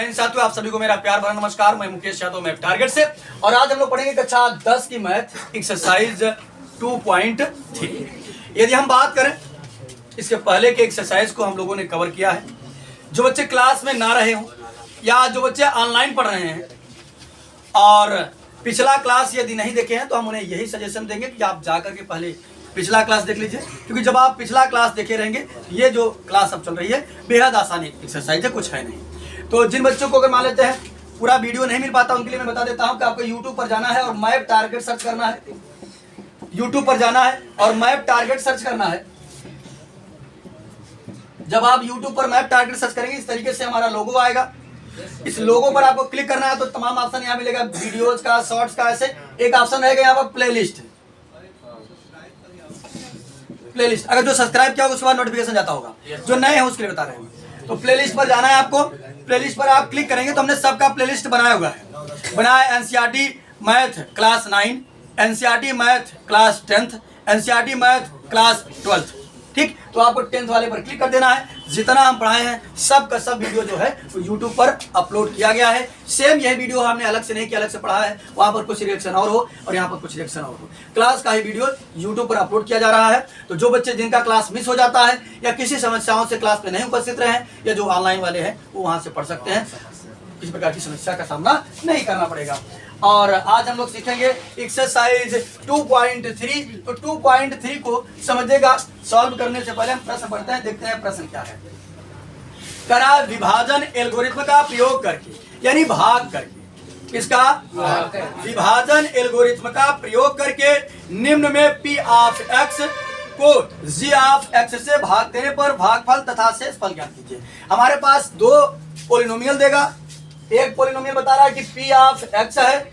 इन साथियों, आप सभी को मेरा प्यार भरा नमस्कार। मैं मुकेश यादव, मैं टारगेट से, और आज हम लोग पढ़ेंगे कक्षा 10 की मैथ एक्सरसाइज 2.3। यदि हम बात करें, इसके पहले के एक्सरसाइज को हम लोगों ने कवर किया है। जो बच्चे क्लास में ना रहे हों या जो बच्चे ऑनलाइन पढ़ रहे हैं और पिछला क्लास यदि नहीं देखे हैं, तो हम उन्हें यही सजेशन देंगे कि आप जाकर के पहले पिछला क्लास देख लीजिए, क्योंकि जब आप पिछला क्लास देखे रहेंगे, ये जो क्लास अब चल रही है बेहद आसान एक्सरसाइज है, कुछ है नहीं। तो जिन बच्चों को अगर मान लेते हैं पूरा वीडियो नहीं मिल पाता, उनके लिए मैं बता देता हूं कि आपको यूट्यूब पर जाना है और मैप टारगेट सर्च करना है। यूट्यूब पर जाना है और मैप टारगेट सर्च करना है। जब आप यूट्यूब पर मैप टारगेट सर्च करेंगे, इस तरीके से हमारा लोगो आएगा। इस लोगो पर आपको क्लिक करना है तो तमाम ऑप्शन यहाँ मिलेगा, वीडियोज का, शॉर्ट्स का। ऐसे एक ऑप्शन रहेगा यहाँ पर प्लेलिस्ट। प्लेलिस्ट अगर जो सब्सक्राइब किया होगा उसके बाद नोटिफिकेशन जाता होगा, जो नए हैं उसके लिए बता रहे हैं। तो प्लेलिस्ट पर जाना है आपको। प्लेलिस्ट पर आप क्लिक करेंगे तो हमने सबका प्लेलिस्ट बनाया हुआ है। बनाया NCERT math class 9, NCERT math class 10th, NCERT math class 12th। ठीक, तो आपको 10th वाले पर क्लिक कर देना है। जितना हम पढ़ाए हैं सब का सब वीडियो जो है वो यूट्यूब पर अपलोड किया गया है। सेम यही वीडियो हमने अलग से नहीं किया, अलग से पढ़ा है। वहां पर कुछ रिएक्शन और हो और यहाँ पर कुछ रिएक्शन और हो। क्लास का ही वीडियो यूट्यूब पर अपलोड किया जा रहा है। तो जो बच्चे जिनका क्लास मिस हो जाता है या किसी समस्याओं से क्लास में नहीं उपस्थित रहे या जो ऑनलाइन वाले हैं, वो वहां से पढ़ सकते हैं। किसी प्रकार की समस्या का सामना नहीं करना पड़ेगा। और आज हम लोग सीखेंगे एक्सरसाइज 2.3। तो 2.3 को समझेगा। सॉल्व करने से पहले हम प्रश्न पढ़ते हैं, देखते हैं प्रश्न क्या है। करा विभाजन एल्गोरिथ्म का प्रयोग करके, यानी भाग करके, किसका विभाजन एल्गोरिथ्म का प्रयोग करके निम्न में P ऑफ x को G ऑफ x से भाग देने पर भागफल तथा शेषफल ज्ञात कीजिए। हमारे पास दो पोलिनोमियल देगा। एक पोलिनोमियल बता रहा है कि P ऑफ x है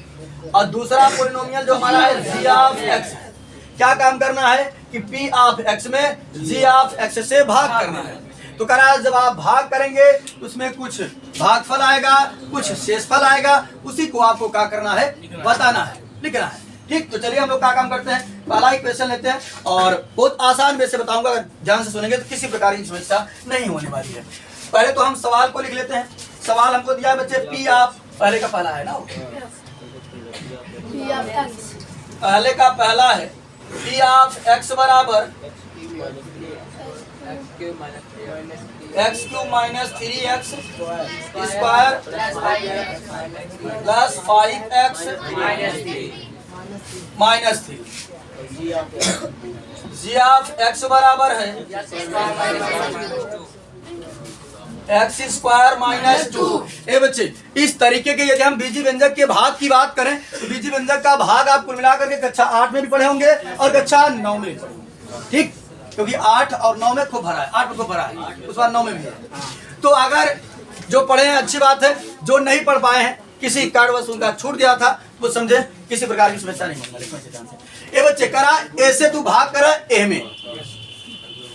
और दूसरा पोलिनोमियल जो हमारा है G ऑफ x है। क्या काम करना है कि P ऑफ x में G ऑफ x से भाग करना है। तो कह रहा है जब आप भाग करेंगे तो उसमें कुछ भागफल आएगा, कुछ शेषफल आएगा। उसी को आपको क्या करना है, बताना है, लिखना है। ठीक, तो चलिए हम लोग क्या काम करते हैं। पहला एक क्वेश्चन लेते हैं और बहुत आसान वे से बताऊंगा। अगर ध्यान से सुनेंगे तो किसी प्रकार की समस्या नहीं होने वाली है। पहले तो हम सवाल को लिख लेते हैं। सवाल हमको दिया है बच्चे, P ऑफ, पहले का पहला है ना, पहले का पहला है P ऑफ x बराबर x³ minus 3x square plus 5x minus 3। G of x बराबर है x² माइनस 2। ए बच्चे, इस तरीके के यदि हम बीजी व्यंजक के भाग की बात करें तो बीजी व्यंजक का भाग आप कुल मिलाकर के कक्षा 8 में भी पढ़े होंगे और कक्षा 9 में भी पढ़े होंगे। ठीक, क्योंकि 8 और 9 में खूब भरा है, 8 में खूब भरा है, उस बार 9 में भी है। तो अगर जो पढ़े हैं अच्छी बात है, जो नहीं पढ़ पाए हैं, किसी कारणवश उनका छूट गया था, वो समझे किसी प्रकार की समस्या नहीं होगी। ए बच्चे, करा ए से तू भाग करा ए में,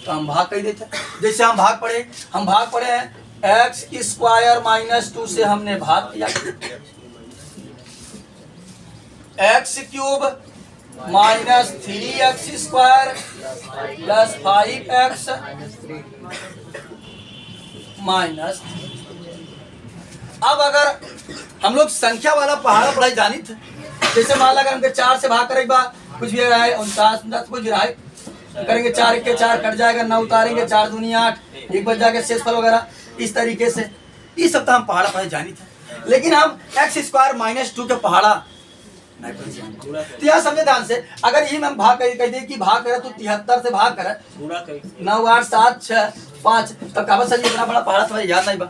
तो हम भाग कही देते। जैसे हम भाग पढ़े हैं x² माइनस 2 से हमने भाग किया, x³ minus 3x² plus 5x minus. अब अगर हम लोग संख्या वाला पढ़ाई जानी थे, जैसे मान ला हमके 4 से भाग करें, बार कुछ भी रहा है 49 कुछ भी रहा है, करेंगे 4 के 4 कट जाएगा, 9 उतारेंगे, 4 दूनी 8, एक बच जाएगा शेषफल वगैरह। इस तरीके से इस सप्ताह हम पढ़ाई जानी थे, लेकिन हम x² माइनस 2 के पहाड़ा नहीं पढ़े। तो यहाँ समझे ध्यान से, अगर यही हम भाग कह दे कि भाग करे तो 73 से भाग करे 9 8 7 6 5, तब काबा सर इतना बड़ा पहाड़ा तो याद नहीं बा।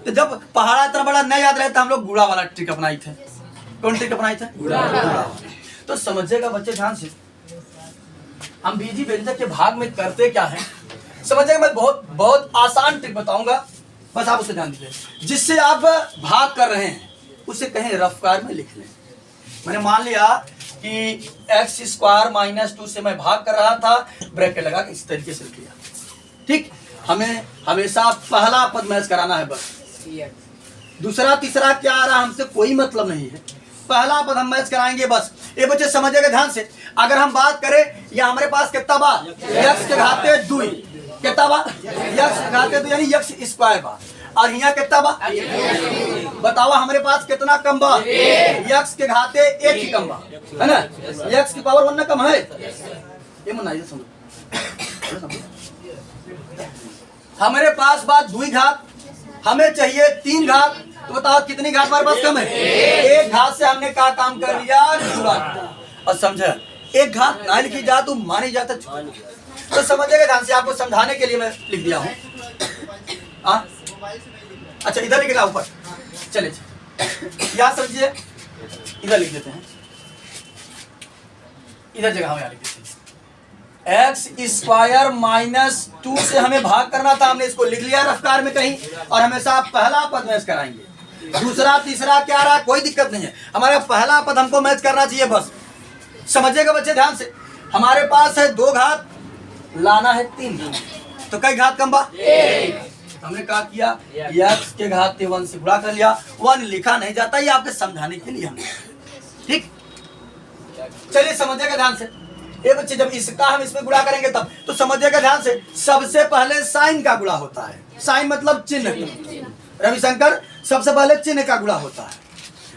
तो जब पहाड़ा इतना बड़ा नहीं याद रहे तो हम लोग गुड़ा वाला ट्रिक अपनाई थे। कौन ट्रिक अपनाई थे? गुड़ा। तो समझेगा बच्चे ध्यान से, हम बीजी व्यंजक के भाग में करते क्या है समझेगा। मैं बहुत आसान ट्रिक बताऊंगा, बस आप उसे ध्यान दीजिए। जिससे आप भाग कर रहे हैं उसे कहीं रफ्तार में लिख लें। मैंने मान लिया कि x² माइनस 2 से मैं भाग कर रहा था, ब्रैकेट लगा के इस तरीके से लिख लिया। ठीक, हमें हमेशा पहला पद मैच कराना है बस। दूसरा तीसरा क्या आ रहा हमसे कोई मतलब नहीं है, पहला पद हम मैच कराएंगे बस। ये बच्चे समझेगा ध्यान से। अगर हम बात करें या हमारे पास कितना बा, x के घाते 2, कितना बा x घाते 2 यानी x² बा, और यहाँ कितना बा बताओ हमारे पास कितना कम बा? x के घाते 1 ही कम बा, है ना? x की पावर 1 ना कम है, ये मुन्ना ये समझो। हमारे पास बात 2 घात, हमें चाहिए 3 घात, तो बताओ कितनी घात हमारे पास कम है? 1 घात से हमने क्या काम कर लिया? और समझा, 1 घात ना लिखी जा तो मानी जाता, तो समझिएगा ध्यान से, आपको समझाने के लिए मैं लिख दिया हूँ। अच्छा इधर लिखेगा ऊपर, चलिए यहाँ समझिए, इधर लिख देते हैं, इधर जगह हम यहाँ लिख देते हैं। x² - 2 से हमें भाग करना था, हमने इसको लिख लिया रफ्तार में कहीं, और हमेशा पहला पद मैच कराएंगे, दूसरा तीसरा क्या रहा कोई दिक्कत नहीं है, हमारा पहला पद हमको मैच करना चाहिए बस। समझिएगा बच्चे ध्यान से, हमारे पास है 2 घात, लाना है 3, तो कई घात कम बा? 1। हमने क्या किया? x के घात 1 से गुणा कर लिया, 1 लिखा नहीं जाता, ये आपके समझाने के लिए हमने, ठीक। चलिए समझिएगा ध्यान से, ये बच्चे जब इसका हम इसमें गुणा करेंगे तब, तो समझिएगा ध्यान से, सबसे पहले साइन का गुणा होता है, साइन मतलब चिन्ह, रविशंकर सबसे पहले चिन्ह का गुणा होता है,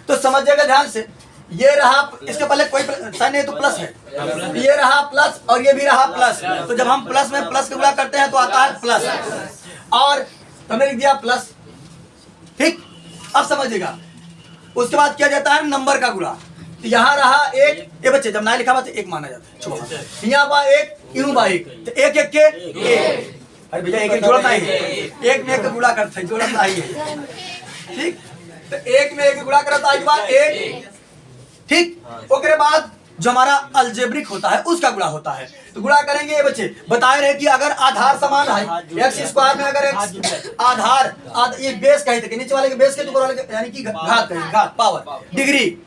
तो समझिएगा ध्यान से, ये रहा, इसके पहले कोई साइन नहीं तो प्लस है, ये रहा प्लस और ये भी रहा प्लस, तो जब हम प्लस में प्लस का गुणा करते हैं तो आता है प्लस, और हमने लिख दिया प्लस, ठीक। अब समझिएगा, उसके बाद क्या जाता है? नंबर का गुणा, तो यहाँ रहा 1, ये बच्चे जब ना लिखा हुआ तो 1 माना जाता है, यहाँ बा 1, यूं बा 1, तो 1 1 के 1, अरे भैया 1 1 जोड़ना है, 1 में 1 गुणा करते हैं, जोड़ना है, ठीक। तो 1 में 1 गुणा करता है 1, ठीक। उसके बाद जो हमारा अलजेब्रिक होता है उसका गुणा होता है, तो गुणा करेंगे ये बच्चे, बताए रहे कि अगर आधार समान है, x² में अगर x आधार ये बेस कहे थे, नीचे वाले के बेस के ऊपर वाले के, यानी कि घात कहे, घात पावर डिग्री,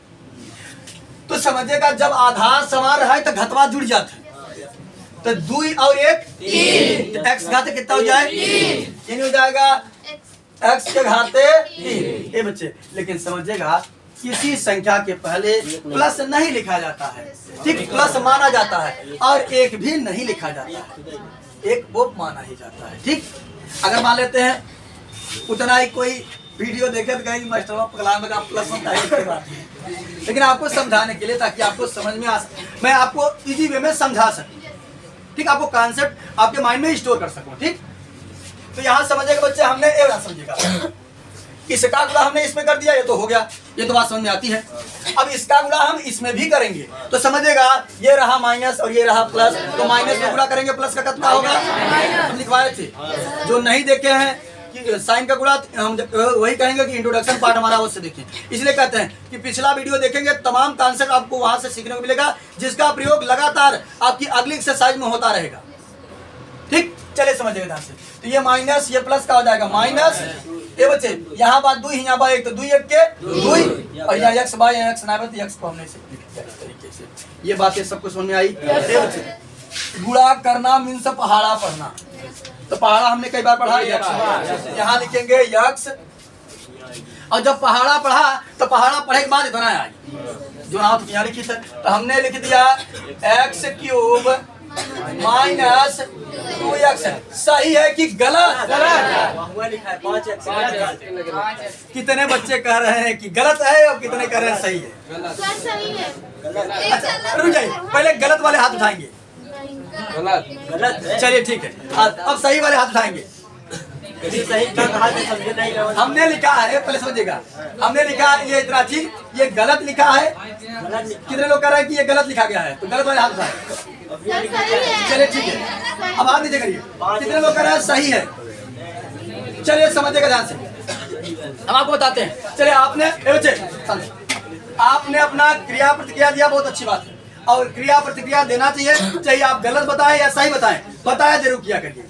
तो समझिएगा जब आधार समान रहे तो घतवा जुड़ जाते, तो 2 और 1 3, तो x घाते कितना हो जाए? 3 हो जाएगा, x के घाते 3, ये बच्चे। लेकिन समझिएगा किसी संख्या के पहले प्लस नहीं लिखा जाता है, ठीक, प्लस माना जाता है, और 1 भी नहीं लिखा जाता है, 1 वो माना ही जाता है, ठीक। अगर मान लेते हैं उतना ही कोई वीडियो देखे तो कहेंगे मास्टर पगला में प्लस होता है, लेकिन आपको समझाने के लिए, ताकि आपको समझ में आ सके, मैं आपको इजी वे में समझा सकूं, ठीक, आपको कॉन्सेप्ट आपके माइंड में स्टोर कर सकूं, ठीक। तो यहाँ समझेगा बच्चे, हमने ये बात समझेगा, इसका गुणा हमने इसमें कर दिया, ये तो हो गया, ये तो बात समझ में आती है। अब इसका गुणा हम इसमें भी करेंगे, तो समझेगा ये रहा माइनस और ये रहा प्लस, तो माइनस में गुणा करेंगे प्लस का कितना होगा? हम लिखवाए थे, जो नहीं देखे हैं कि साइन का गुणा, हम वही कहेंगे कि इंट्रोडक्शन पार्ट हमारा उससे देखें, इसलिए कहते हैं कि पिछला वीडियो देखेंगे, तमाम कॉन्सेप्ट आपको वहां से सीखने को मिलेगा, जिसका प्रयोग लगातार आपकी अगली एक्सरसाइज में होता रहेगा, ठीक। चलिए समझिएगा ध्यान से, तो ये माइनस ये प्लस का हो जाएगा माइनस, ये बच्चे यहाँ बात 2, यहाँ बात 1, तो 2 1 के 2, और यहाँ x बाय x ना बता, x को हमने से लिख दिया इस तरीके से, ये बातें सबको समझ में आई? ये बच्चे गुणा करना मीन्स पहाड़ा पढ़ना, तो पहाड़ा हमने कई बार पढ़ा, यहाँ लिखेंगे x, और जब पहाड़ा पढ़ा तो पहाड़ा पढ़े के बाद इतना आई, जो ना तो यहाँ लिखी थी, तो हमने लिख दिया x³ माइनस 2x, सही है कि गलत? कितने बच्चे कह रहे हैं कि गलत है और कितने कह रहे हैं सही है? अच्छा रुक जाइए, पहले गलत वाले हाथ उठाएंगे, गलत, चलिए ठीक है, अब सही वाले हाथ उठाएंगे। हमने लिखा है, पहले समझिएगा, हमने लिखा है ये इतना चीज, ये गलत लिखा है, कितने लोग कह रहे हैं कि ये गलत लिखा गया है, तो गलत वाले हाथ उठाएं। चलिए ठीक है, अब हाथ नीचे करिए, कितने लोग कह रहे हैं सही है? चलिए समझिएगा ध्यान से, हम आपको बताते हैं। चलिए आपने अपना क्रिया प्रतिक्रिया दिया, बहुत अच्छी बात है, और क्रिया प्रतिक्रिया देना चाहिए, चाहे आप गलत बताएं या सही बताएं, बताया जरूर किया करिए,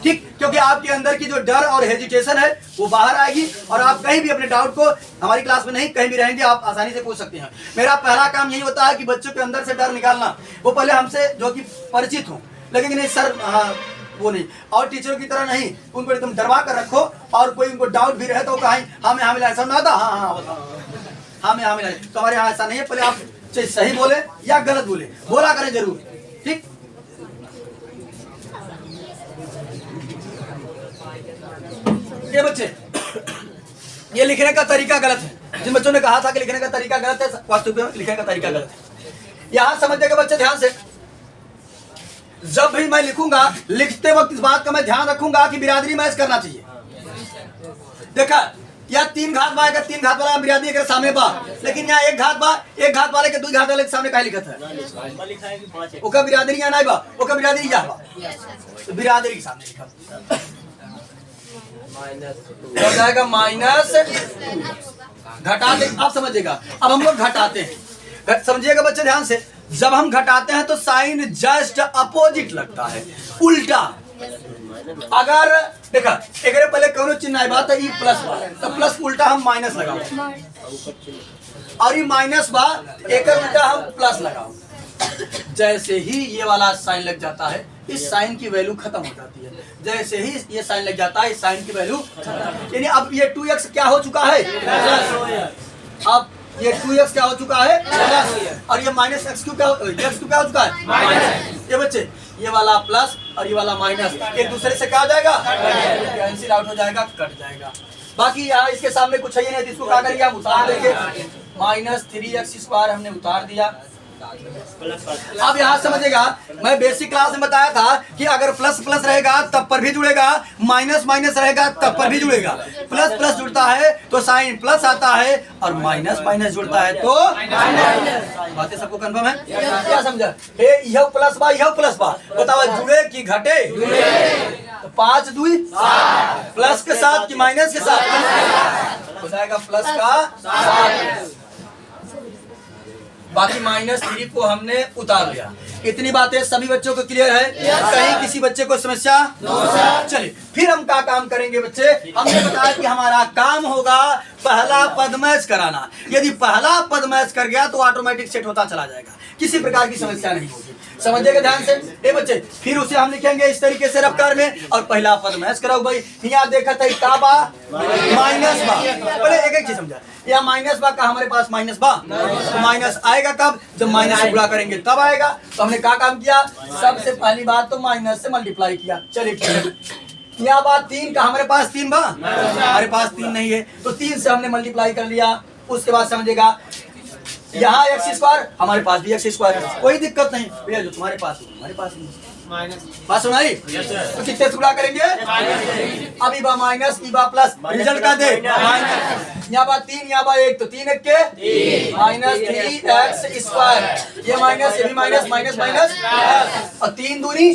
ठीक, क्योंकि आपके अंदर की जो डर और हेजिटेशन है वो बाहर आएगी, और आप कहीं भी अपने डाउट को, हमारी क्लास में नहीं कहीं भी रहेंगे, आप आसानी से पूछ सकते हैं। मेरा पहला काम यही होता है कि बच्चों के अंदर से डर निकालना, वो पहले हमसे जो कि परिचित हो, लेकिन नहीं सर वो नहीं, और टीचरों की तरह नहीं, उनको एकदम डरवा कर रखो, और कोई उनको डाउट भी रहे तो कहें हाँ मैं हाँ मिला, ऐसा ना था, हाँ मैं हाँ मिला, तो हमारे यहाँ ऐसा नहीं है, पहले आप चाहे सही बोले या गलत बोले, बोला करें जरूर, ठीक। ये बच्चे ये लिखने का तरीका गलत है। जिन बच्चों ने कहा था कि लिखने का तरीका गलत है, वास्तविक में लिखने का तरीका गलत है। यहां समझिएगा बच्चे ध्यान से, जब भी मैं लिखूंगा, लिखते वक्त इस बात का मैं ध्यान रखूंगा कि बिरादरी मैच करना चाहिए। देखा, या 3 घात बा, 3 घात वाला बिरादरी के सामने बा, लेकिन यहाँ 1 घात बा, 1 घात वाले के 2 घात वाले के सामने कहीं लिखत है, ओका बिरादरी यहाँ नहीं बा, ओका बिरादरी यहाँ बा, तो बिरादरी के सामने लिखा हो जाएगा माइनस, घटाते। आप समझिएगा, अब हम लोग घटाते हैं, समझिएगा बच्चे ध्यान से, जब हम घटाते हैं तो साइन जस्ट अपोजिट लगता है, उल्टा। अगर देखा एक पहले कौन चिन्ह आई बात है, ई प्लस बा, तो प्लस उल्टा हम माइनस लगाओ, और ये माइनस बा, एक उल्टा हम प्लस लगाओ। जैसे ही ये वाला साइन लग जाता है, इस साइन की वैल्यू खत्म हो जाती है। जैसे ही ये साइन लग जाता है, इस साइन की वैल्यू, यानी अब ये 2x क्या हो चुका है, अब ये 2x क्या हो चुका है, और ये माइनस x2 क्या हो चुका है, ये बच्चे ये वाला प्लस और ये वाला माइनस एक दूसरे से क्या हो जाएगा, कैंसिल आउट हो जाएगा, कट जाएगा। बाकी यहाँ इसके सामने कुछ है नहीं, इसको क्या करेंगे हम उतार देंगे, माइनस 3x² हमने उतार दिया। अब यहाँ समझेगा, मैं बेसिक क्लास में बताया था कि अगर प्लस प्लस रहेगा तब पर भी जुड़ेगा, माइनस माइनस रहेगा तब पर भी जुड़ेगा। प्लस प्लस जुड़ता है तो साइन प्लस आता है, और माइनस माइनस जुड़ता है तो बातें सबको कंफर्म है, क्या समझा? यह प्लस बा, बताओ जुड़े कि घटे? तो 5 2 प्लस के साथ कि माइनस के साथ हो जाएगा प्लस का 7, बाकी -3 को हमने उतार लिया। इतनी बातें सभी बच्चों को क्लियर है? कहीं किसी बच्चे को समस्या? चलिए फिर हम क्या काम करेंगे बच्चे, हमने बताया कि हमारा काम होगा पहला पद मैच कराना। यदि पहला पद मैच कर गया तो ऑटोमेटिक सेट होता चला जाएगा, किसी प्रकार की समस्या नहीं होगी। समझिएगा ध्यान से ए बच्चे, फिर उसे हम लिखेंगे इस तरीके से रफ्तार में, और पहला पद मैच कराओ भाई। यहाँ देखा था का बा माइनस बा, पहले एक चीज समझा, या माइनस बा का हमारे पास माइनस बा, तो माइनस आएगा कब, जब माइनस से गुणा करेंगे तब आएगा। तो हमने क्या काम किया, सबसे पहली बात तो माइनस से मल्टीप्लाई किया। चलिए ठीक है, यहाँ बात 3 का हमारे पास 3 बा, हमारे पास 3 नहीं है, तो 3 से हमने मल्टीप्लाई कर लिया। उसके बाद समझेगा यहाँ x², हमारे पास भी x², कोई दिक्कत नहीं भैया, जो तुम्हारे पास हो हमारे पास नहीं। बात सुनाई? तो कितने से गुणा करेंगे, अभी बा माइनस, ई बा प्लस, रिजल्ट का दे माइनस, यहाँ बा 3, यहाँ बा 1, तो 3 1 के -3x², ये माइनस, ये भी माइनस, माइनस माइनस, और 3 दूनी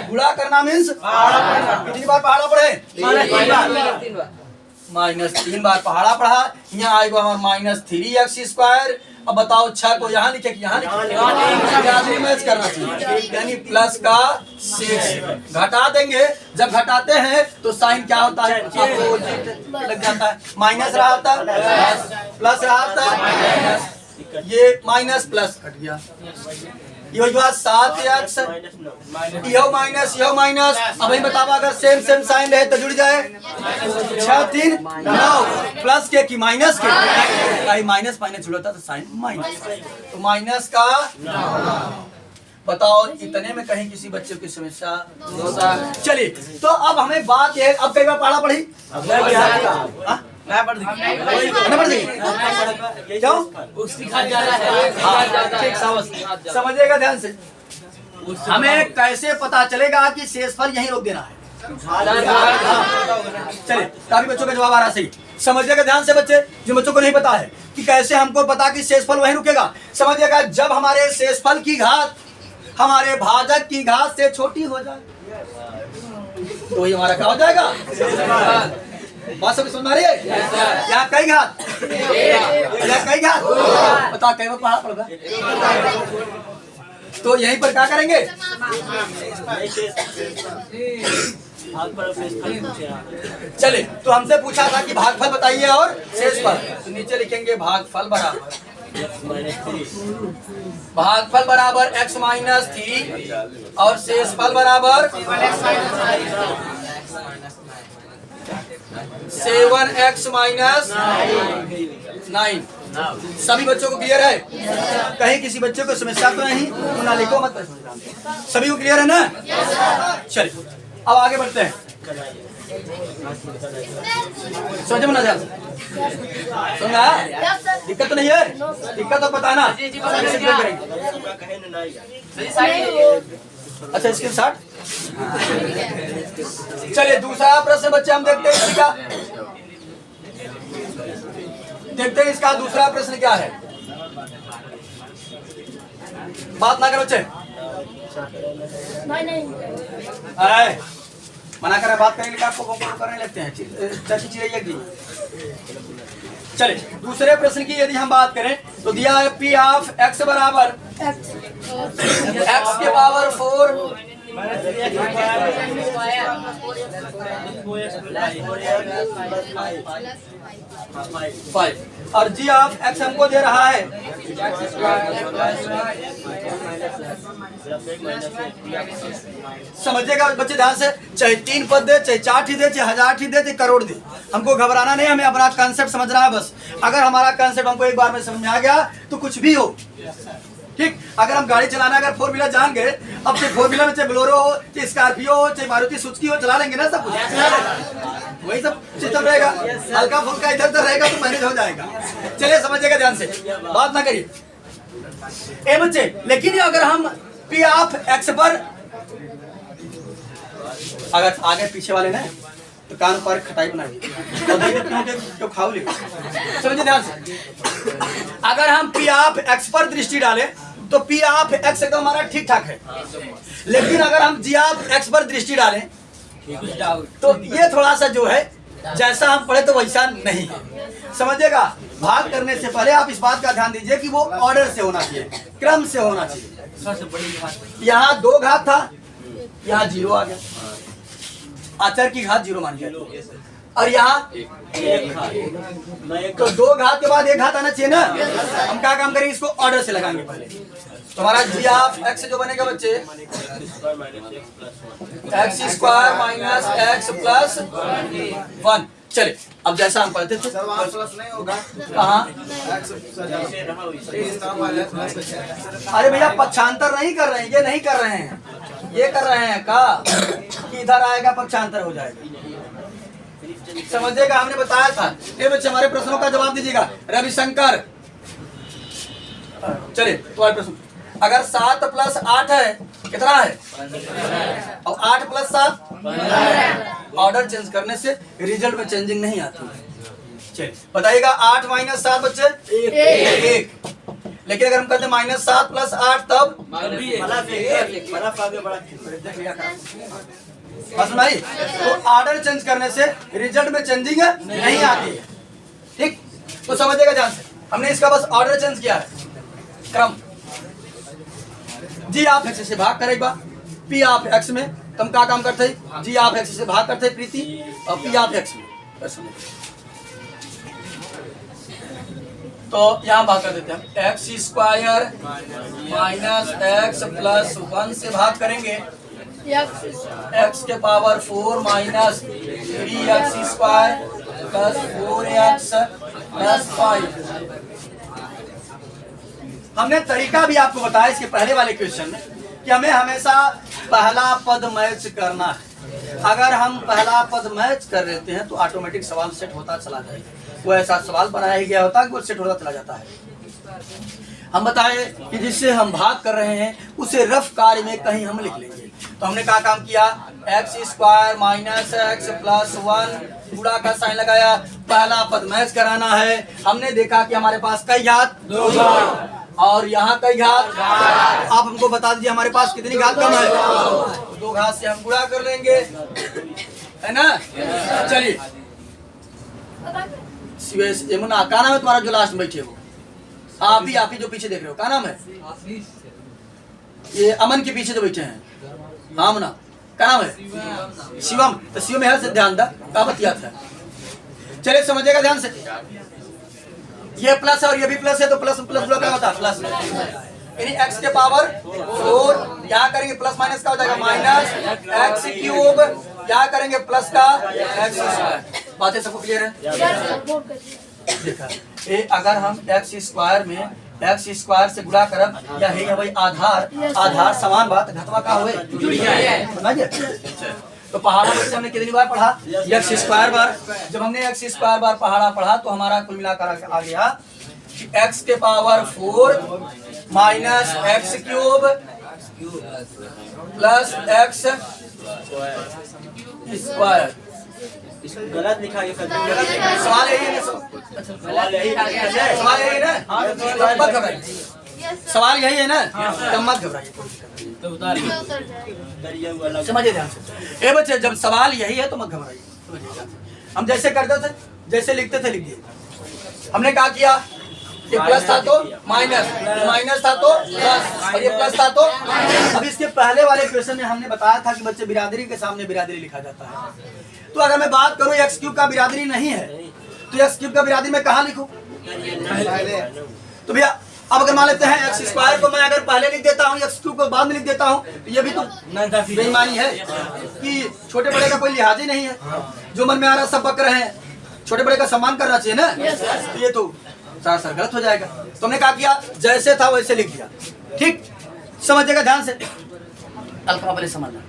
गुणा करना मीन्स कितनी बार पहाड़ा पढ़े, -3 बार पहाड़ा पढ़ा। यहाँ आएगा हमारा -3x²। अब बताओ 6 को यहाँ लिखे कि यहाँ लिखे, मैच करना चाहिए, यानी प्लस का 6 घटा देंगे। जब घटाते हैं तो साइन क्या होता है, अपोजिट लग जाता है। माइनस रहा था प्लस रहा था, ये माइनस प्लस कट गया, ये वही बात 7x, यह माइनस। अब ही बताओ अगर सेम साइन रहे तो जुड़ जाए, 6 3 9 प्लस के कि माइनस के, कहीं माइनस माइनस जुड़ता तो साइन माइनस, तो माइनस का 9। बताओ इतने में कहीं किसी बच्चे की समस्या? चलिए तो अब हमें बात ये, अब कई बार पढ़ा पढ़ी समझिएगा ध्यान से, हमें कैसे पता चलेगा कि शेषफल यही रोक देना है? चलिए काफी बच्चों का जवाब आ रहा सही। समझिएगा ध्यान से बच्चे, जो बच्चों को नहीं पता है कि कैसे हमको पता कि शेषफल वहीं रुकेगा, समझिएगा जब हमारे शेषफल की घात हमारे भाजक की घात से छोटी हो जाए तो ये हमारा क्या हो जाएगा? बात समझ में आ रही है? यहाँ कई घात, यहाँ कई घात, बता कई बार पढ़ा पड़ेगा, तो यहीं पर क्या करेंगे? चलिए तो हमसे पूछा था कि भागफल बताइए और शेषफल, तो नीचे लिखेंगे भागफल बराबर x -3 और शेषफल बराबर 7x -9। सभी बच्चों को क्लियर है? कहीं किसी बच्चे को समस्या तो नहीं? ना लिखो मत, सभी को क्लियर है ना? चलिए अब आगे बढ़ते हैं, समझ में ना ध्यान। सुना? दिक्कत तो नहीं है? दिक्कत तो बताना। अच्छा स्क्रीनशॉट। चलिए दूसरा प्रश्न बच्चे हम देखते हैं इसका। देखते हैं इसका दूसरा प्रश्न क्या है। बात ना करो बच्चे। मना करें बात करेंगे आपको करने लगते हैं चिड़ैया की। चले दूसरे प्रश्न की यदि हम बात करें तो दिया है पी ऑफ एक्स बराबर एक्स के पावर 4 5 और जी ऑफ एक्स हमको दे रहा है समझिएगा बच्चे ध्यान से, चाहे 3 पद दे, चाहे 4 ही दे, चाहे 1000 ही दे, चाहे करोड़ दे, हमको घबराना नहीं, हमें अपना कंसेप्ट समझना है बस। अगर हमारा कंसेप्ट हमको एक बार में समझ में आ गया तो कुछ भी हो, ठीक। अगर हम गाड़ी चलाना अगर 4 व्हीलर जान गए, अब चाहे 4 व्हीलर में चाहे बोलेरो हो, चाहे स्कॉर्पियो हो, चाहे मारुति सुजुकी हो, चला लेंगे ना सब कुछ। वही सब सिस्टम रहेगा, हल्का फुल्का इधर उधर रहेगा तो मैनेज हो जाएगा। चलिए समझिएगा ध्यान से, बात ना करिए ए बच्चे। लेकिन अगर हम पी ऑफ एक्स पर अगर आगे पीछे वाले ना तो कान पर खटाई बनाएंगे क्यों खाओ ले। समझिए ध्यान से, अगर हम पी ऑफ एक्स पर दृष्टि डालें तो पी ऑफ एक्स एकदम हमारा ठीक ठाक है, लेकिन अगर हम जी ऑफ एक्स पर दृष्टि डालें तो ये थोड़ा सा जो है जैसा हम पढ़े तो वैसा नहीं है। समझिएगा, भाग करने से पहले आप इस बात का ध्यान दीजिए कि वो ऑर्डर से होना चाहिए, क्रम से होना चाहिए। यहाँ 2 घात था, यहाँ 0 आ गया, आचर की घात 0 मान लिया, और यहाँ 1 घात, तो 2 घात के बाद 1 घात आना चाहिए ना। हम क्या काम करेंगे, इसको ऑर्डर से लगाएंगे पहले। तो हमारा जी ऑफ एक्स जो बनेगा बच्चे x square minus x plus 1। चले अब जैसा हम पढ़ते थे नहीं होगा कहाँ, अरे भैया पक्षांतर नहीं कर रहे हैं, ये नहीं कर रहे हैं, ये कर रहे हैं का कि इधर आएगा पक्षांतर हो जाएगा। समझिएगा, हमने बताया था। ये बच्चे हमारे प्रश्नों का जवाब दीजिएगा रविशंकर। चलिए तुम्हारे प्रश्न, अगर 7 प्लस 8 है कितना है, और 8 प्लस 7 ऑर्डर चेंज करने से रिजल्ट में चेंजिंग नहीं आती। चलिए बताइएगा 8 माइनस 7 बच्चे 1। लेकिन अगर हम कहते हैं माइनस 7 प्लस 8 तब बस भाई, तो ऑर्डर चेंज करने से रिजल्ट में चेंजिंग नहीं आती है, ठीक। तो समझिएगा ध्यान से, हमने इसका बस ऑर्डर चेंज किया है, क्रम। जी आप एक्स से भाग करेगा पी ऑफ एक्स में, तुम क्या काम करते हैं, जी ऑफ एक्स से भाग करते प्रीति, और पी ऑफ एक्स में। तो यहाँ भाग कर देते हैं, x square minus x plus 1 से भाग करेंगे एक्स के power 4 minus 3x square plus 4x plus 5। हमने तरीका भी आपको बताया इसके पहले वाले क्वेश्चन में कि हमें हमेशा पहला पद मैच करना है। अगर हम पहला पद मैच कर लेते हैं तो ऑटोमेटिक सवाल सेट होता चला जाएगा। वो ऐसा सवाल बनाया ही गया होता है कि वो सेट होता चला जाता है। हम बताए कि जिससे हम भाग कर रहे हैं उसे रफ कार्य में कहीं हम लिख लेंगे। तो हमने क्या काम किया, x square minus x plus 1 गुणा का साइन लगाया, पहला पद मैच कराना है। हमने देखा कि हमारे पास कई घात 2 घात और यहाँ कई घात, आप हमको बता दीजिए हमारे पास कितनी घात कम है, 2 घात से हम गुणा कर लेंगे, है ना। चलिए यमुना, क्या नाम है तुम्हारा जो लास्ट में बैठे हो, आप ही जो पीछे देख रहे हो, क्या नाम है, ये अमन के पीछे जो बैठे हैं, हाँ ना, क्या नाम है, शिवम। तो शिवम है से ध्यान दा का बतिया था। चलिए समझिएगा ध्यान से, ये प्लस है और ये भी प्लस है, तो प्लस प्लस क्या होता है, प्लस यानी एक्स के पावर 4, यहाँ करेंगे प्लस माइनस का हो जाएगा माइनस एक्स क्यूब, यहाँ करेंगे प्लस का एक्स स्क्वायर। बातें सबको क्लियर है। देखा अगर हम एक्स स्क्वायर में एक्स स्क्वायर से गुणा करब या है भाई आधार, आधार समान बात घटवा का हुए, तो पहाड़ा बच्चे हमने कितनी बार पढ़ा? X square bar. जब हमने एक्स स्क्वायर बार पहाड़ा पढ़ा तो हमारा कुल मिलाकर आ गया एक्स के power 4 minus x cube plus x square. गलत लिखा है सर। सवाल यही है, सवाल यही है। सवाल यही है ना? तब मत घबराइए, सवाल यही है ना, तब मत घबराइए, समझिए ध्यान से। ए बच्चे जब सवाल यही है तो मत घबराइए। हम जैसे करते थे, जैसे लिखते थे लिख दिए। हमने क्या किया? ये प्लस था तो माइनस, माइनस था तो प्लस, और ये प्लस था तो। अब इसके पहले वाले क्वेश्चन में हमने बताया था कि बच्चे बिरादरी के सामने बिरादरी लिखा जाता है। तो अगर मैं बात करूं एक्स क्यूब का बिरादरी नहीं है तो एक्स क्यूब का बिरादरी मैं कहाँ लिखूं? तो भैया अब अगर मान लेते हैं एक्स स्क्वायर को मैं अगर पहले लिख देता हूँ, एक्स क्यूब को बाद में लिख देता हूँ, तो ये भी तो बेईमानी है कि छोटे बड़े का कोई लिहाज ही नहीं है। जो मन में आ रहा सब बक रहे हैं, छोटे बड़े का सम्मान करना चाहिए ना। तो ये तो सर गलत हो जाएगा। तो हमने क्या किया? जैसे था वैसे लिख दिया। ठीक, समझिएगा ध्यान से, अल्फा पहले समझना।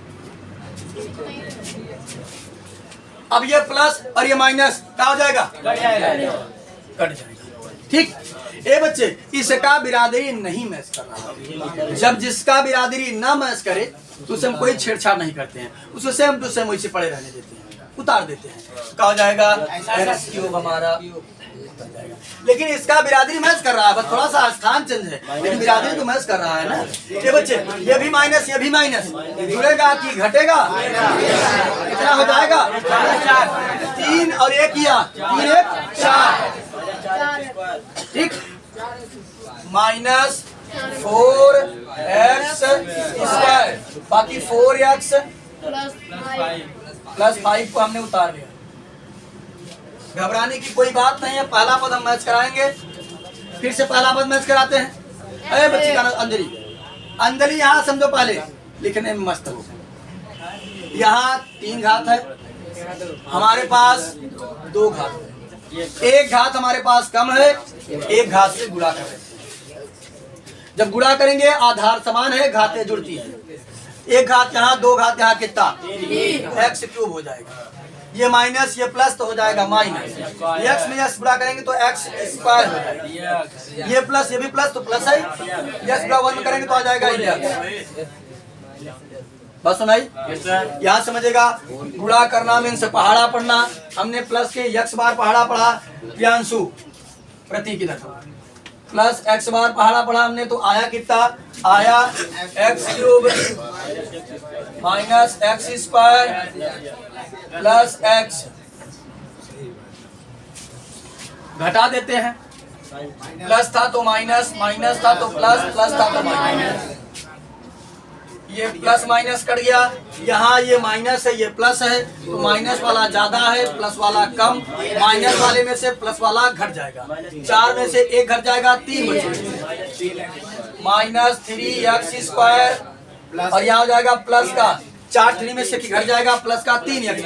अब ये प्लस और ये माइनस क्या हो जाएगा? कट जाएगा। ठीक, ए बच्चे इसका बिरादरी नहीं मैच कर रहा। जब जिसका बिरादरी ना मैच करे तो उसे हम कोई छेड़छाड़ नहीं करते हैं, उसको सेम टू सेम वैसे पड़े रहने देते हैं, उतार देते हैं। क्या हो जाएगा? एक्स क्यूब हमारा। लेकिन इसका बिरादरी मैच कर रहा है, बस थोड़ा सा स्थान चेंज है, लेकिन बिरादरी तो मैच कर रहा है ना। ये बच्चे ये भी माइनस, ये भी माइनस, जुड़ेगा कि घटेगा? कितना हो जाएगा? 3 और 1 किया, 3 1 4। ठीक, माइनस 4x स्क्वायर, बाकी 4x प्लस 5 को हमने उतार दिया। घबराने की कोई बात नहीं है, पहला पद हम मैच कराएंगे। फिर से पहला पद मैच कराते हैं। अरे बच्ची का नाम अंजलि, अंजलि यहाँ समझो पहले लिखने में मस्त हो। यहाँ 3 घात है, हमारे पास 2 घात है, 1 घात हमारे पास कम है, 1 घात से गुणा कर रहे हैं। जब गुणा करेंगे आधार समान है, घातें जुड़ती है। 1 घात यहाँ, 2 घात यहाँ, कितना? एक्स क्यूब हो जाएगा। ये माइनस ये प्लस तो हो जाएगा माइनस, एक्स में एक्स गुणा करेंगे तो एक्स स्क्वायर हो जाएगा। ये प्लस ये भी प्लस तो प्लस है, एक्स गुणा 1 में करेंगे तो आ जाएगा एक्स। बस सुनाई, यहाँ समझेगा। गुणा करना मीन्स पहाड़ा पढ़ना। हमने प्लस के एक्स बार पहाड़ा पढ़ा, प्रियांशु प्रतीक इधर प्लस एक्स बार पहाड़ा पढ़ा हमने, तो आया कितना? आया x cube minus x square plus x. घटा देते हैं, प्लस था तो माइनस, माइनस था तो प्लस, प्लस था तो माइनस। ये प्लस माइनस कट गया। यहाँ ये माइनस है, ये प्लस है, तो माइनस वाला ज्यादा है, प्लस वाला कम। माइनस वाले में से प्लस वाला घट जाएगा, 4 में से 1 घट जाएगा, 3 बचेगा। माइनस 3x स्क्वायर, और यहाँ हो जाएगा प्लस का 4, 3 में से घट जाएगा, प्लस का 3x।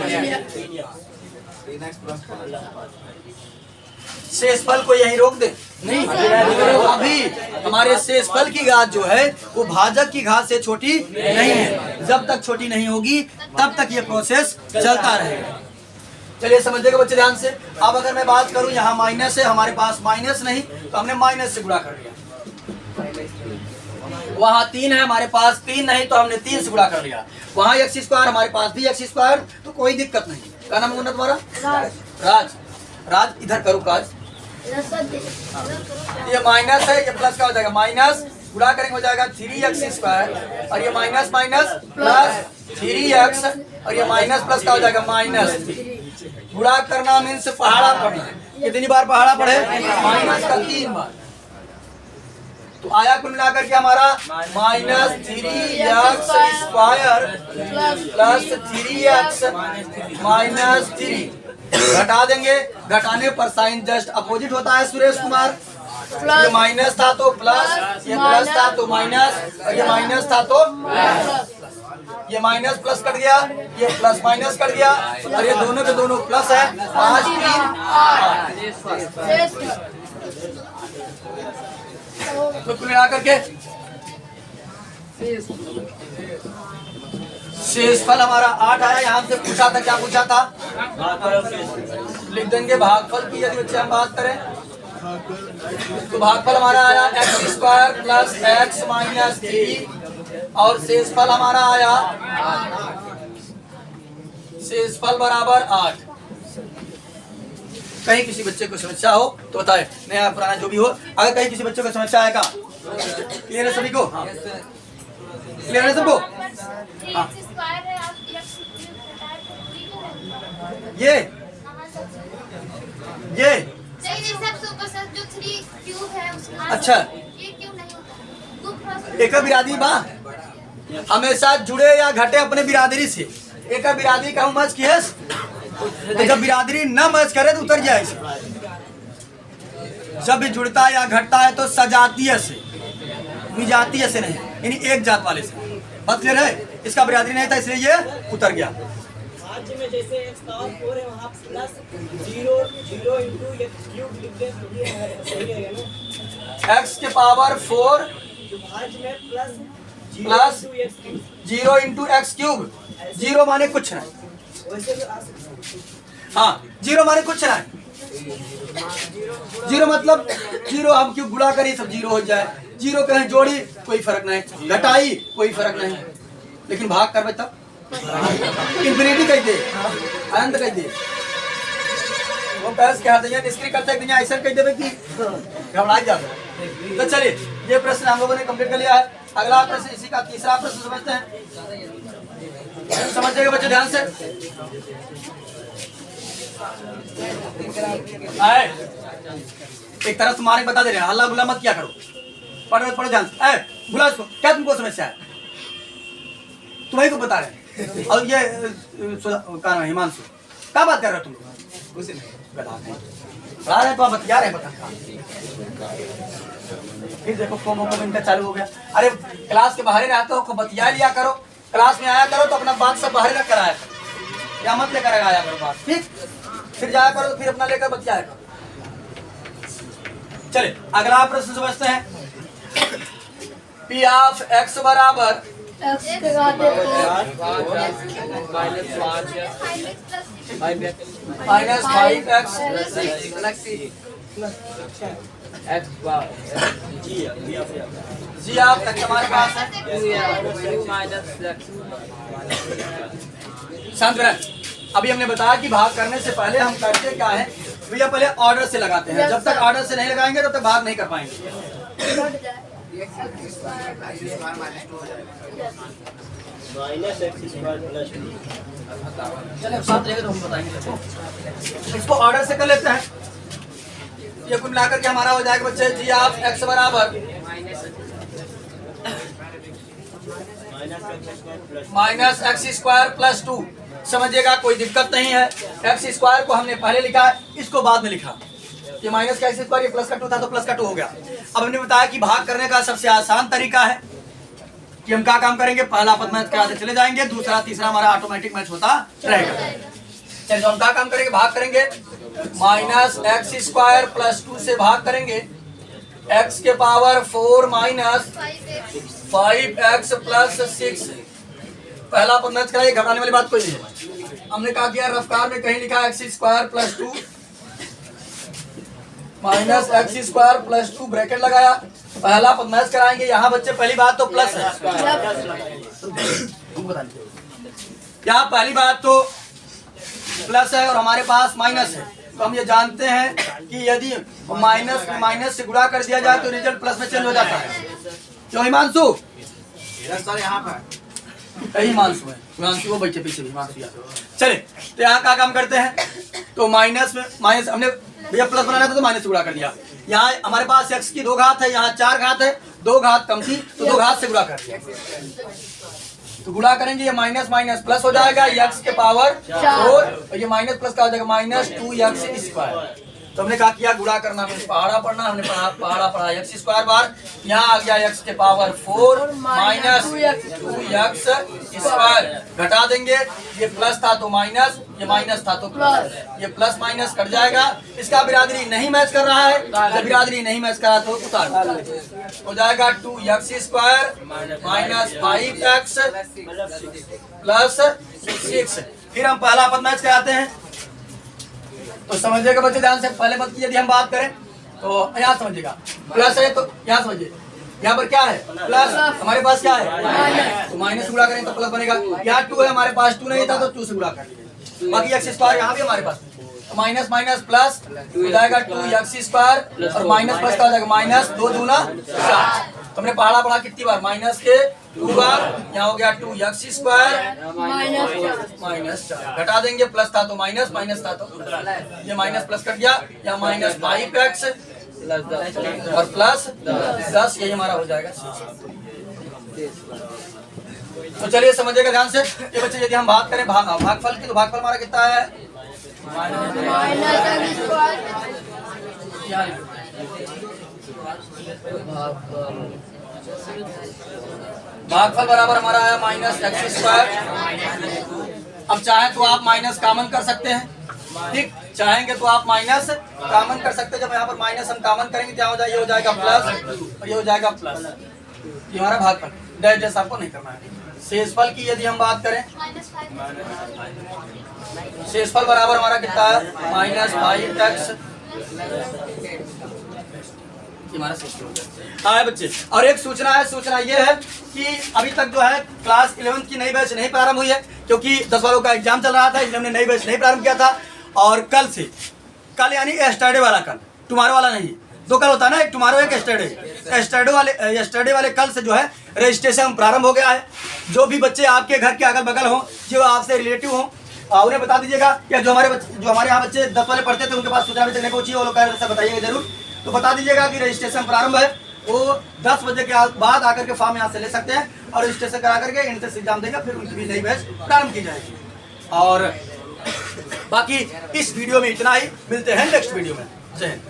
शेषफल को यही रोक दे नहीं, अभी हमारे शेषफल की घात जो है वो भाजक की घात से छोटी नहीं है। जब तक छोटी नहीं होगी तब तक ये प्रोसेस चलता रहेगा। चलिए समझिएगा बच्चे ध्यान से। अब अगर मैं बात करूं यहाँ माइनस है, हमारे पास माइनस नहीं तो हमने माइनस से गुणा कर दिया। वहाँ 3 है, हमारे पास 3 नहीं तो हमने 3 से गुणा कर लिया। वहाँ एक्स स्क्वायर, हमारे पास भी एक्स स्क्वायर, तो कोई दिक्कत नहीं। क्या नाम है तुम्हारा? राज। राज इधर करो काज। ये माइनस है, ये प्लस का हो जाएगा, माइनस गुणा करेंगे हो जाएगा 3x स्क्वायर, और ये माइनस माइनस प्लस 3x, और ये माइनस प्लस का हो जाएगा माइनस। गुणा करना मीन्स पहाड़ा पढ़ना। कितनी बार पहाड़ा पढ़े? माइनस का 3 बार। तो आया कुल मिलाकर के हमारा minus 3x square plus 3x minus 3। घटा देंगे, घटाने पर साइन जस्ट अपोजिट होता है सुरेश कुमार। ये माइनस था तो प्लस, ये प्लस था तो माइनस, और ये माइनस था तो ये माइनस प्लस कट गया, ये प्लस माइनस कट गया, और ये दोनों के दोनों प्लस है। 5 3 8। तो कुल मिला करके शेषफल हमारा 8 आया। यहाँ से पूछा था, क्या पूछा था? भागफल और शेषफल। लिख देंगे भागफल की यदि बच्चे हम बात करें तो भागफल हमारा आया x² प्लस x माइनस 3 और शेषफल हमारा आया शेषफल बराबर 8। कहीं किसी बच्चे को समस्या हो तो बताए, नया पुराना जो भी हो। अगर कहीं किसी बच्चे को समस्या आएगा, क्लियर है सभी को? क्लियर है सबको? हाँ। ये अच्छा, एक बिरादरी बा हमेशा जुड़े या घटे अपने बिरादरी से। एक बिरादरी का मच की है तो जब बिरादरी न मैच करे तो उतर जाए। जब भी जुड़ता या घटता है तो सजातीय से, विजातीय से नहीं, यानी एक जात वाले से। बात क्लियर है? इसका बिरादरी नहीं था इसलिए ये उतर गया। राज्य में जैसे x का 4 है वहाँ प्लस 0 into x क्यूब लिख दे तो ये सही रहेगा ना। x के पावर 4 भाज्य में plus plus 0 0 into x cube into x cube. 0 माने कुछ नहीं। वैसे भी आ सकता है। हाँ, 0 माने कुछ नहीं। 0 मतलब 0 हम क्यों गुणा करें सब 0 हो जाए। 0 कहें जोड़ी कोई फर्क नहीं, घटाई कोई फर्क नहीं, लेकिन भाग कर तब इंफिनिटी कह दे, अनंत कह दे। वो पैस क्या है निष्क्रिय करते हैं ऐसा कह देवे कि घबरा जाते। तो चलिए ये प्रश्न हम लोगों ने कंप्लीट कर लिया है। अगला प्रश्न इसी का तीसरा प्रश्न समझते हैं। समझिएगा बच्चे ध्यान से। आए एक तरह से मारे बता दे रहे हैं, हल्ला गुल्ला मत क्या करो, पढ़ो ध्यान से। बुला इसको, क्या तुमको समस्या है? तुम्हें को बता रहे हैं। और ये हिमांशु क्या बात कर रहे हो तुम? कुछ नहीं बता रहे तो बता रहे बता। फिर देखो फोमो इनका चालू हो गया। अरे क्लास के बाहर रहते हो, बतिया लिया करो। क्लास में आया करो तो अपना बात सब बाहर रख कर आया करो, या मत लेकर आया करो बात, ठीक? फिर जाया करो तो फिर अपना लेकर बतिया करो। चले अगला प्रश्न समझते हैं। पी ऑफ एक्स बराबर माइनस 5x जी आप हमारे पास है। शांत रहें। अभी हमने बताया कि भाग करने से पहले हम करते क्या है भैया, पहले ऑर्डर से लगाते हैं। जब तक ऑर्डर से नहीं लगाएंगे तब तक भाग नहीं कर पाएंगे। Minus x² plus 2। चलिए साथ रहेगा तो हम बताएंगे। इसको ऑर्डर से कर लेते हैं। ये कुल मिलाकर के हमारा हो जाएगा बच्चे जी ऑफ x बराबर माइनस x² प्लस 2। समझिएगा कोई दिक्कत नहीं है। x² को हमने पहले लिखा है, इसको बाद में लिखा। ये माइनस का x², ये प्लस का 2 था तो प्लस का 2 हो गया। अब हमने बताया कि भाग करने का सबसे आसान तरीका है कि हम क्या काम करेंगे, पहला पद मैच कराते चले जाएंगे, दूसरा तीसरा हमारा ऑटोमेटिक मैच होता रहेगा। चलिए तो हम क्या काम करेंगे, भाग करेंगे। माइनस x² प्लस 2 से भाग करेंगे। x के पावर 4 माइनस 5x प्लस 6। पहला पद मैच कराइए, घबराने वाली बात कोई नहीं है। हमने क्या किया, रफ्तार में कहीं लिखा x² plus 2 minus x² plus 2 bracket लगाया। पहला पद मैच कराएंगे। यहाँ बच्चे पहली बात तो प्लस है, यहाँ पहली बात तो प्लस है और हमारे पास माइनस है। तो हम ये जानते हैं कि यदि माइनस माइनस से गुणा कर दिया जाए तो रिजल्ट प्लस में चेंज हो जाता है। क्यों हिमांशु? यहाँ पर यही हिमांशु है, हिमांशु वो बच्चे पीछे भी हिमांशु। चले तो यहाँ क्या काम करते हैं, तो माइनस में माइनस हमने भैया प्लस बनाना था तो माइनस से गुणा कर दिया। यहाँ हमारे पास x की 2 घात है, यहाँ 4 घात है, 2 घात कम थी तो 2 घात से गुणा कर दिया। तो गुणा करेंगे, ये माइनस माइनस प्लस हो जाएगा, x के पावर 4 और ये माइनस प्लस का हो जाएगा माइनस 2x²। तो हमने कहा किया गुणा करना, हमने पहाड़ा पढ़ना, हमने पहाड़ा पढ़ा x स्क्वायर बार, यहाँ आ गया x के पावर 4 माइनस 2x स्क्वायर, घटा देंगे, ये प्लस था तो माइनस, ये माइनस था तो प्लस, ये प्लस माइनस कट जाएगा। इसका बिरादरी नहीं मैच कर रहा है, जब बिरादरी नहीं मैच करा तो उतार हो जाएगा 2x square minus 5x plus 6। फिर हम पहला पद मैच कराते हैं, तो समझिएगा बच्चे ध्यान से, पहले पद की यदि हम बात करें तो यहाँ समझिएगा, प्लस है तो यहाँ समझिए, यहाँ पर क्या है प्लस, हमारे पास क्या है तो माइनस गुणा करें तो प्लस बनेगा। यहाँ 2 है, हमारे पास 2 नहीं था तो 2 से गुणा कर लीजिए, बाकी x स्क्वायर यहाँ भी हमारे पास, तो माइनस माइनस प्लस हो जाएगा 2x स्क्वायर और माइनस प्लस का हो जाएगा माइनस 2 दूना 4। तो हमने पहाड़ा पढ़ा कितनी बार, माइनस के 2 बार, यहाँ हो गया 2x स्क्वायर माइनस 4, घटा देंगे, प्लस था तो माइनस, माइनस था तो ये माइनस प्लस कट गया, यहाँ माइनस 5x और प्लस 10, यही हमारा हो जाएगा 6। तो चलिए समझिएगा ध्यान से ये बच्चे, यदि हम बात करें भागफल की, तो भागफल हमारा कितना है भागफल बराबर हमारा है माइनस x स्क्वायर। अब चाहे तो आप माइनस कॉमन कर सकते हैं, ठीक, चाहेंगे तो आप माइनस कॉमन कर सकते हैं। जब यहाँ पर माइनस हम कॉमन करेंगे क्या हो जाएगा, ये हो जाएगा प्लस और ये हो जाएगा प्लस, ये हमारा भागफल, डैश डैश आपको नहीं करना है। शेषफल की यदि हम बात करें, शेषफल बराबर हमारा कितना है माइनस 5x, हमारा शेषफल हो गया। हाँ बच्चे, और एक सूचना है, सूचना ये है कि अभी तक जो है क्लास 11 की नई बैच नहीं प्रारंभ हुई है, क्योंकि 10 वालों का एग्जाम चल रहा था, इसलिए हमने नई बैच नहीं प्रारंभ किया था। और कल से, कल यानी एस्टरडे वाला कल, टुमारो वाला नहीं, 2 कल होता है ना, एक टुमारो एक एस्टरडे वाले कल से जो है रजिस्ट्रेशन प्रारंभ हो गया है। जो भी बच्चे आपके घर के अगल बगल हों, जो आपसे रिलेटिव हों, उन्हें बता दीजिएगा, या जो हमारे यहाँ बच्चे 10 वाले पढ़ते थे उनके पास सूचना भी तक नहीं पहुंची, वो लोग बताइएगा जरूर। तो बता दीजिएगा कि रजिस्ट्रेशन प्रारंभ है, वो 10 बजे के बाद आकर के फॉर्म यहाँ से ले सकते हैं और रजिस्ट्रेशन करा करके एंट्रेंस एग्जाम देगा, फिर उनकी भी नई बैच प्रारंभ की जाएगी। और बाकी इस वीडियो में इतना ही, मिलते हैं नेक्स्ट वीडियो में। जय हिंद।